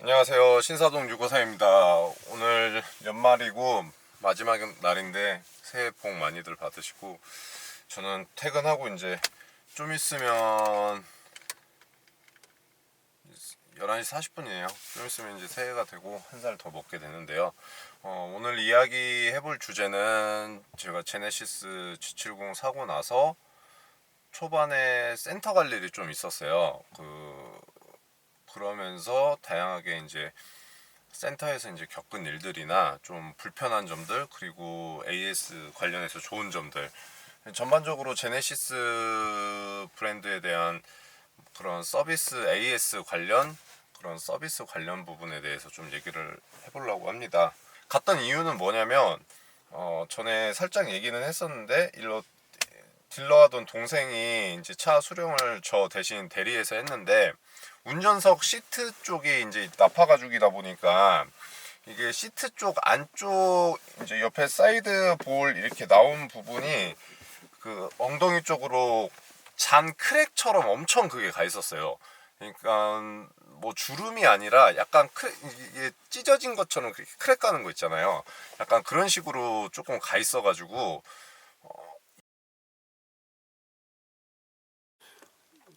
안녕하세요. 신사동 654입니다. 오늘 연말이고 마지막 날인데 새해 복 많이들 받으시고, 저는 퇴근하고 이제 좀 있으면 11시 40분이에요. 좀 있으면 이제 새해가 되고 한 살 더 먹게 되는데요. 오늘 이야기 해볼 주제는, 제가 제네시스 G70 사고 나서 초반에 센터 갈 일이 좀 있었어요. 그러면서 다양하게 이제 센터에서 이제 겪은 일들이나 좀 불편한 점들, 그리고 AS 관련해서 좋은 점들, 전반적으로 제네시스 브랜드에 대한 그런 서비스, AS 관련, 그런 서비스 관련 부분에 대해서 좀 얘기를 해보려고 합니다. 갔던 이유는 뭐냐면, 전에 살짝 얘기는 했었는데, 딜러 하던 동생이 이제 차 수령을 저 대신 대리해서 했는데, 운전석 시트 쪽이 이제 나파 가죽이다 보니까 이게 시트 쪽 안쪽 이제 옆에 사이드 볼 이렇게 나온 부분이 그 엉덩이 쪽으로 잔 크랙처럼 엄청 그게 가 있었어요. 그러니까 뭐 주름이 아니라 약간 이게 찢어진 것처럼 크랙 가는 거 있잖아요. 약간 그런 식으로 조금 가 있어가지고,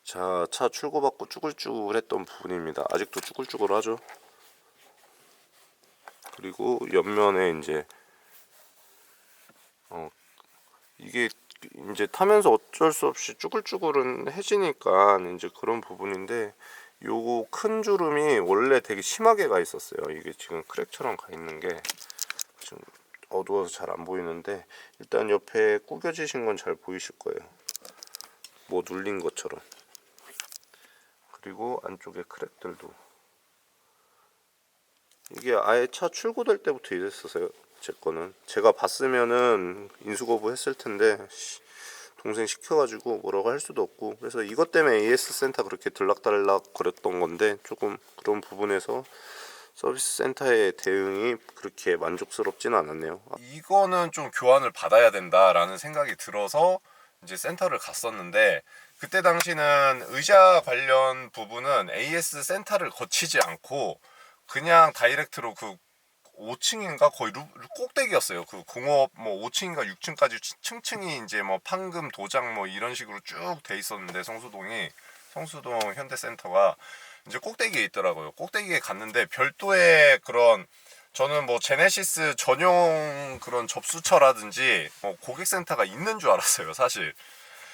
자, 차 출고받고 쭈글쭈글했던 부분입니다. 아직도 쭈글쭈글하죠. 그리고 옆면에 이제 이게 이제 타면서 어쩔 수 없이 쭈글쭈글은 해지니까 이제 그런 부분인데, 요거 큰 주름이 원래 되게 심하게 가 있었어요. 이게 지금 크랙처럼 가 있는 게 좀 어두워서 잘 안 보이는데, 일단 옆에 구겨지신 건 잘 보이실 거예요. 뭐 눌린 것처럼. 그리고 안쪽에 크랙들도, 이게 아예 차 출고될 때부터 이랬었어요. 제 거는 제가 봤으면은 인수거부 했을 텐데, 동생 시켜가지고 뭐라고 할 수도 없고, 그래서 이것 때문에 AS 센터 그렇게 들락달락 거렸던 건데, 조금 그런 부분에서 서비스 센터의 대응이 그렇게 만족스럽지는 않았네요. 이거는 좀 교환을 받아야 된다라는 생각이 들어서 이제 센터를 갔었는데, 그때 당시는 의자 관련 부분은 AS 센터를 거치지 않고 그냥 다이렉트로 그 5층인가 거의 꼭대기였어요. 그 공업 뭐 5층인가 6층까지 층층이 이제 뭐 판금 도장 뭐 이런 식으로 쭉 돼 있었는데, 성수동 현대센터가 이제 꼭대기에 있더라고요. 꼭대기에 갔는데 별도의 그런, 저는 뭐 제네시스 전용 그런 접수처라든지 뭐 고객센터가 있는 줄 알았어요, 사실.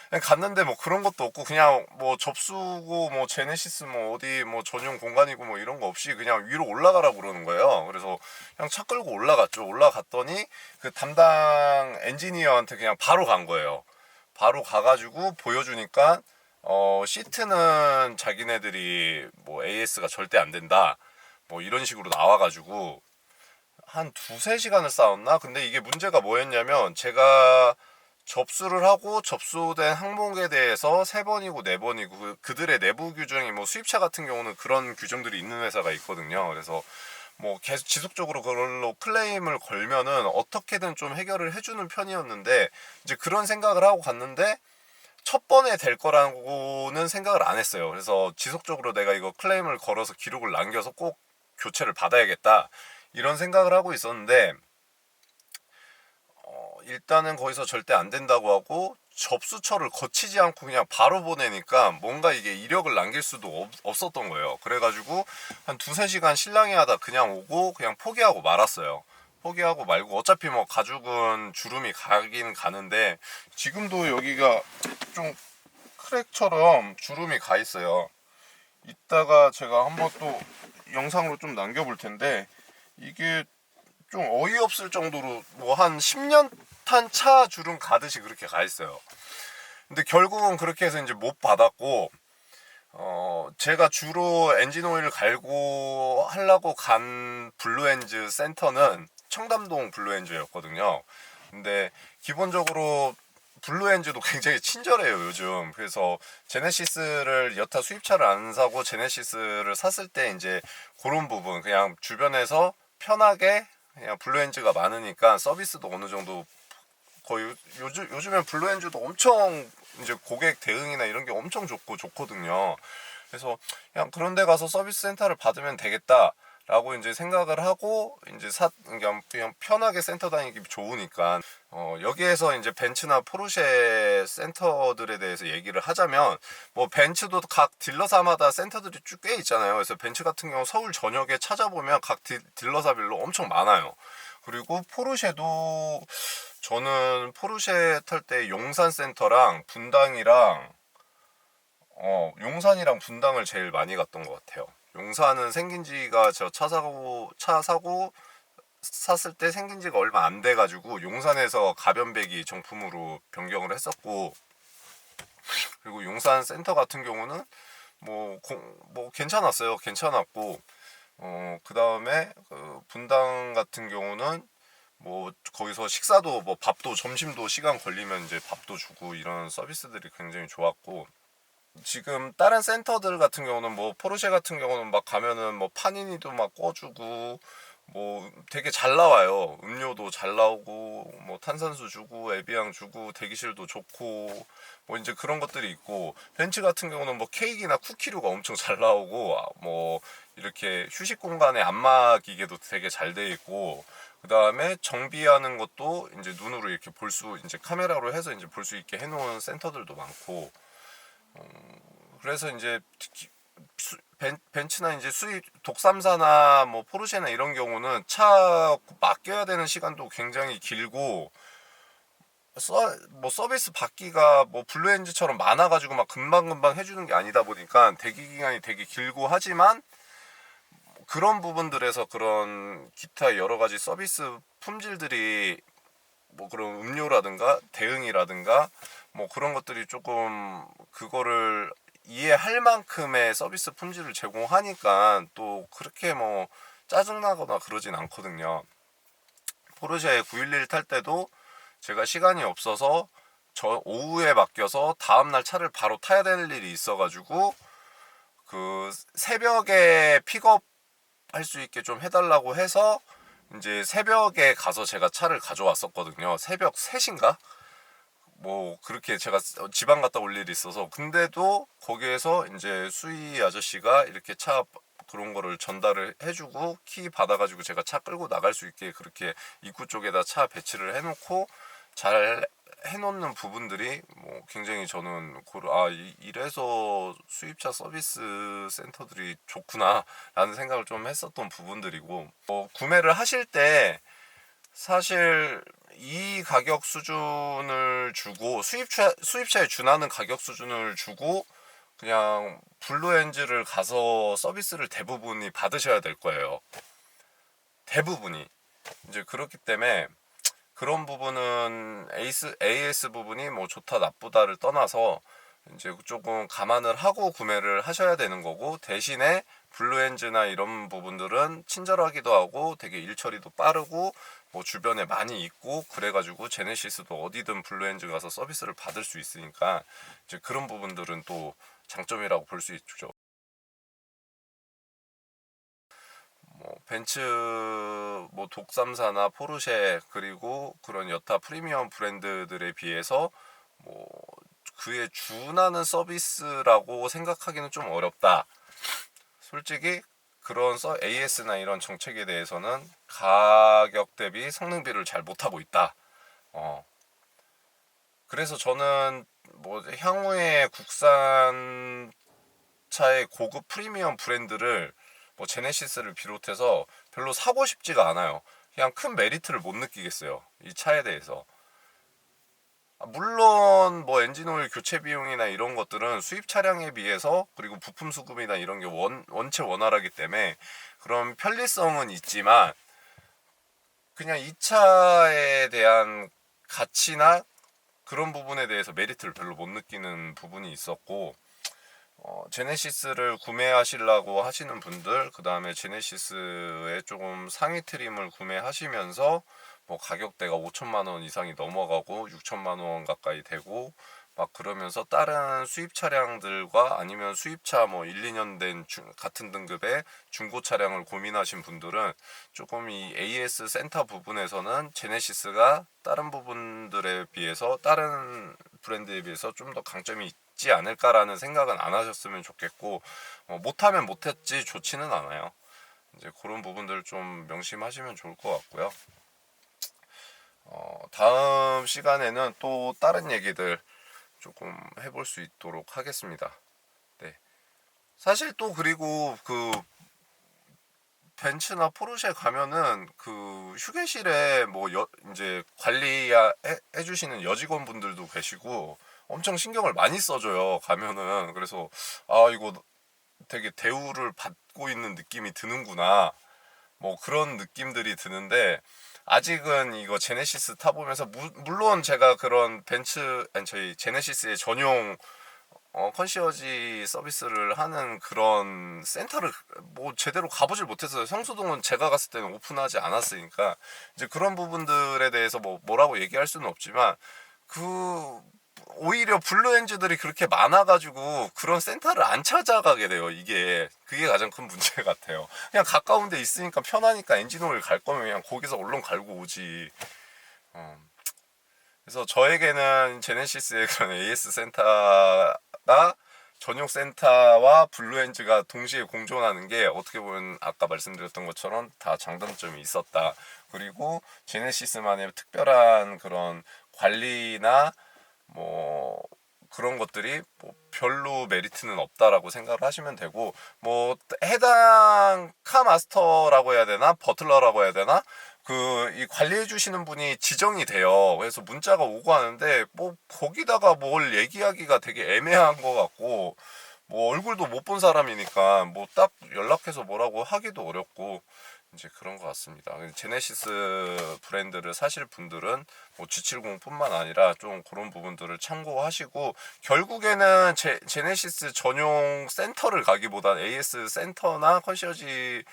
그냥 갔는데 뭐 그런 것도 없고, 그냥 뭐 접수고 뭐 제네시스 뭐 어디 뭐 전용 공간이고 뭐 이런 거 없이 그냥 위로 올라가라고 그러는 거예요. 그래서 그냥 차 끌고 올라갔죠. 올라갔더니 그 담당 엔지니어한테 그냥 바로 간 거예요. 바로 가가지고 보여주니까, 시트는 자기네들이 뭐 AS가 절대 안 된다, 뭐 이런 식으로 나와가지고 한 두세 시간을 싸웠나? 근데 이게 문제가 뭐였냐면, 제가 접수를 하고 접수된 항목에 대해서 세 번이고 네 번이고 그들의 내부 규정이, 뭐 수입차 같은 경우는 그런 규정들이 있는 회사가 있거든요. 그래서 뭐 계속 지속적으로 그걸로 클레임을 걸면은 어떻게든 좀 해결을 해주는 편이었는데, 이제 그런 생각을 하고 갔는데 첫 번에 될 거라고는 생각을 안 했어요. 그래서 지속적으로 내가 이거 클레임을 걸어서 기록을 남겨서 꼭 교체를 받아야겠다, 이런 생각을 하고 있었는데, 일단은 거기서 절대 안 된다고 하고 접수처를 거치지 않고 그냥 바로 보내니까 뭔가 이게 이력을 남길 수도 없었던 거예요. 그래가지고 한 두세 시간 실랑이 하다 그냥 오고 그냥 포기하고 말았어요. 포기하고 말고, 어차피 뭐 가죽은 주름이 가긴 가는데 지금도 여기가 좀 크랙처럼 주름이 가 있어요. 이따가 제가 한번 또 영상으로 좀 남겨볼 텐데, 이게 좀 어이없을 정도로 뭐 한 10년 탄 차 주름 가듯이 그렇게 가 있어요. 근데 결국은 그렇게 해서 이제 못 받았고, 제가 주로 엔진 오일을 갈고 하려고 간 블루엔즈 센터는 청담동 블루엔즈였거든요. 근데 기본적으로 블루엔즈도 굉장히 친절해요, 요즘. 그래서 제네시스를, 여타 수입차를 안 사고 제네시스를 샀을 때 이제 그런 부분, 그냥 주변에서 편하게, 그냥 블루엔즈가 많으니까 서비스도 어느 정도, 거의 요즘엔 블루엔즈도 엄청 이제 고객 대응이나 이런 게 엄청 좋거든요. 그래서 그냥 그런 데 가서 서비스 센터를 받으면 되겠다 라고 이제 생각을 하고 이제 그냥 편하게 센터 다니기 좋으니까 여기에서 이제 벤츠나 포르쉐 센터들에 대해서 얘기를 하자면 뭐 벤츠도 각 딜러사마다 센터들이 쭉 꽤 있잖아요. 그래서 벤츠 같은 경우 서울 전역에 찾아보면 각 딜러사별로 엄청 많아요. 그리고 포르쉐도 저는 포르쉐 탈 때 용산 센터랑 분당이랑 용산이랑 분당을 제일 많이 갔던 것 같아요. 용산은 생긴 지가 저 차 사고 샀을 때 생긴 지가 얼마 안 돼가지고 용산에서 가변배기 정품으로 변경을 했었고, 그리고 용산 센터 같은 경우는 뭐 괜찮았어요. 괜찮았고, 그 다음에 분당 같은 경우는 뭐 거기서 식사도 뭐 밥도 점심도 시간 걸리면 이제 밥도 주고 이런 서비스들이 굉장히 좋았고, 지금 다른 센터들 같은 경우는 뭐 포르쉐 같은 경우는 막 가면은 뭐 파니니도 막 꿔주고 뭐 되게 잘 나와요. 음료도 잘 나오고 뭐 탄산수 주고 에비앙 주고 대기실도 좋고 뭐 이제 그런 것들이 있고, 벤츠 같은 경우는 뭐 케이크나 쿠키류가 엄청 잘 나오고 뭐 이렇게 휴식 공간에 안마 기계도 되게 잘 돼 있고, 그 다음에 정비하는 것도 이제 눈으로 이렇게 이제 카메라로 해서 이제 볼 수 있게 해놓은 센터들도 많고, 그래서 이제 벤츠나 이제 수입 독삼사나 뭐 포르쉐나 이런 경우는 차 맡겨야 되는 시간도 굉장히 길고, 뭐 서비스 받기가 뭐 블루엔즈처럼 많아가지고 막 금방금방 해주는 게 아니다 보니까 대기 기간이 되게 길고, 하지만 그런 부분들에서 그런 기타 여러 가지 서비스 품질들이 뭐 그런 음료라든가 대응이라든가 뭐 그런 것들이 조금 그거를 이해할 만큼의 서비스 품질을 제공하니까 또 그렇게 뭐 짜증나거나 그러진 않거든요. 포르쉐 911 탈 때도 제가 시간이 없어서 저 오후에 맡겨서 다음날 차를 바로 타야 될 일이 있어가지고 그 새벽에 픽업할 수 있게 좀 해달라고 해서 이제 새벽에 가서 제가 차를 가져왔었거든요. 새벽 3시인가? 뭐 그렇게 제가 지방 갔다 올 일이 있어서, 근데도 거기에서 이제 수희 아저씨가 이렇게 차 그런 거를 전달을 해주고 키 받아가지고 제가 차 끌고 나갈 수 있게 그렇게 입구 쪽에다 차 배치를 해놓고 잘 해놓는 부분들이 뭐 굉장히 저는 이래서 수입차 서비스 센터들이 좋구나 라는 생각을 좀 했었던 부분들이고, 구매를 하실 때 사실 이 가격 수준을 주고 수입차에 준하는 가격 수준을 주고 그냥 블루엔즈를 가서 서비스를 대부분이 받으셔야 될 거예요. 대부분이 이제 그렇기 때문에 그런 부분은 AS 부분이 뭐 좋다 나쁘다를 떠나서 이제 조금 감안을 하고 구매를 하셔야 되는 거고, 대신에 블루엔즈나 이런 부분들은 친절하기도 하고 되게 일처리도 빠르고 뭐 주변에 많이 있고 그래가지고 제네시스도 어디든 블루엔즈 가서 서비스를 받을 수 있으니까 이제 그런 부분들은 또 장점이라고 볼 수 있죠. 뭐 벤츠, 뭐 독삼사나 포르쉐 그리고 그런 여타 프리미엄 브랜드들에 비해서 뭐 그에 준하는 서비스라고 생각하기는 좀 어렵다. 솔직히 그런 AS나 이런 정책에 대해서는 가격 대비 성능비를 잘 못하고 있다. 그래서 저는 뭐 향후에 국산 차의 고급 프리미엄 브랜드를 뭐 제네시스를 비롯해서 별로 사고 싶지가 않아요. 그냥 큰 메리트를 못 느끼겠어요, 이 차에 대해서. 물론 뭐 엔진오일 교체 비용이나 이런 것들은 수입 차량에 비해서, 그리고 부품 수급이나 이런 게 원체 원활하기 때문에 그런 편리성은 있지만, 그냥 이 차에 대한 가치나 그런 부분에 대해서 메리트를 별로 못 느끼는 부분이 있었고, 제네시스를 구매하시려고 하시는 분들, 그 다음에 제네시스의 조금 상위 트림을 구매하시면서 뭐 가격대가 5천만 원 이상이 넘어가고 6천만 원 가까이 되고 막 그러면서 다른 수입 차량들과 아니면 수입차 뭐 1, 2년 된 같은 등급의 중고 차량을 고민하신 분들은 조금 이 AS 센터 부분에서는 제네시스가 다른 부분들에 비해서, 다른 브랜드에 비해서 좀 더 강점이 있지 않을까라는 생각은 안 하셨으면 좋겠고, 못하면 못했지 좋지는 않아요. 이제 그런 부분들 좀 명심하시면 좋을 것 같고요. 다음 시간에는 또 다른 얘기들 조금 해볼 수 있도록 하겠습니다. 네. 사실 또 그리고 그 벤츠나 포르쉐 가면은 그 휴게실에 뭐 이제 해주시는 여직원분들도 계시고 엄청 신경을 많이 써줘요 가면은. 그래서 아 이거 되게 대우를 받고 있는 느낌이 드는구나, 뭐 그런 느낌들이 드는데, 아직은 이거 제네시스 타보면서 물론 제가 그런 벤츠 아니 저희 제네시스의 전용 컨시어지 서비스를 하는 그런 센터를 뭐 제대로 가보질 못했어요. 성수동은 제가 갔을 때는 오픈하지 않았으니까 이제 그런 부분들에 대해서 뭐라고 얘기할 수는 없지만, 그 오히려 블루엔즈들이 그렇게 많아가지고 그런 센터를 안 찾아가게 돼요. 그게 가장 큰 문제 같아요. 그냥 가까운 데 있으니까 편하니까 엔진오일 갈 거면 그냥 거기서 얼른 갈고 오지. 그래서 저에게는 제네시스의 그런 AS 센터가 전용 센터와 블루엔즈가 동시에 공존하는 게 어떻게 보면 아까 말씀드렸던 것처럼 다 장단점이 있었다. 그리고 제네시스만의 특별한 그런 관리나 뭐 그런 것들이 뭐 별로 메리트는 없다라고 생각을 하시면 되고, 뭐 해당 카마스터라고 해야 되나 버틀러라고 해야 되나 그 이 관리해 주시는 분이 지정이 돼요. 그래서 문자가 오고 하는데 뭐 거기다가 뭘 얘기하기가 되게 애매한 것 같고, 뭐 얼굴도 못 본 사람이니까 뭐 딱 연락해서 뭐라고 하기도 어렵고 이제 그런 것 같습니다. 제네시스 브랜드를 사실 분들은 뭐 G70뿐만 아니라 좀 그런 부분들을 참고하시고, 결국에는 제네시스 전용 센터를 가기보다는 AS 센터나 컨시어지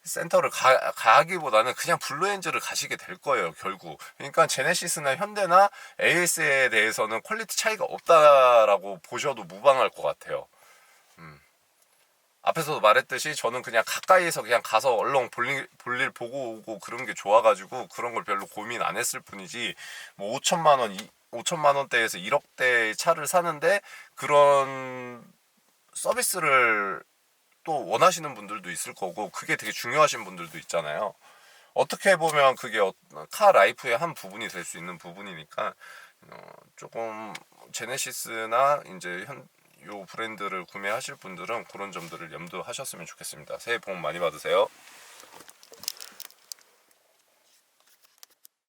센터를 가기보다는 그냥 블루엔즈를 가시게 될 거예요 결국. 그러니까 제네시스나 현대나 AS에 대해서는 퀄리티 차이가 없다라고 보셔도 무방할 것 같아요. 앞에서도 말했듯이 저는 그냥 가까이에서 그냥 가서 얼렁 볼일 보고 오고 그런 게 좋아가지고 그런 걸 별로 고민 안 했을 뿐이지, 뭐 5천만 원대에서 1억대 차를 사는데 그런 서비스를 또 원하시는 분들도 있을 거고, 그게 되게 중요하신 분들도 있잖아요. 어떻게 보면 그게 카 라이프의 한 부분이 될 수 있는 부분이니까 조금 제네시스나 이제 요 브랜드를 구매하실 분들은 그런 점들을 염두하셨으면 좋겠습니다. 새해 복 많이 받으세요.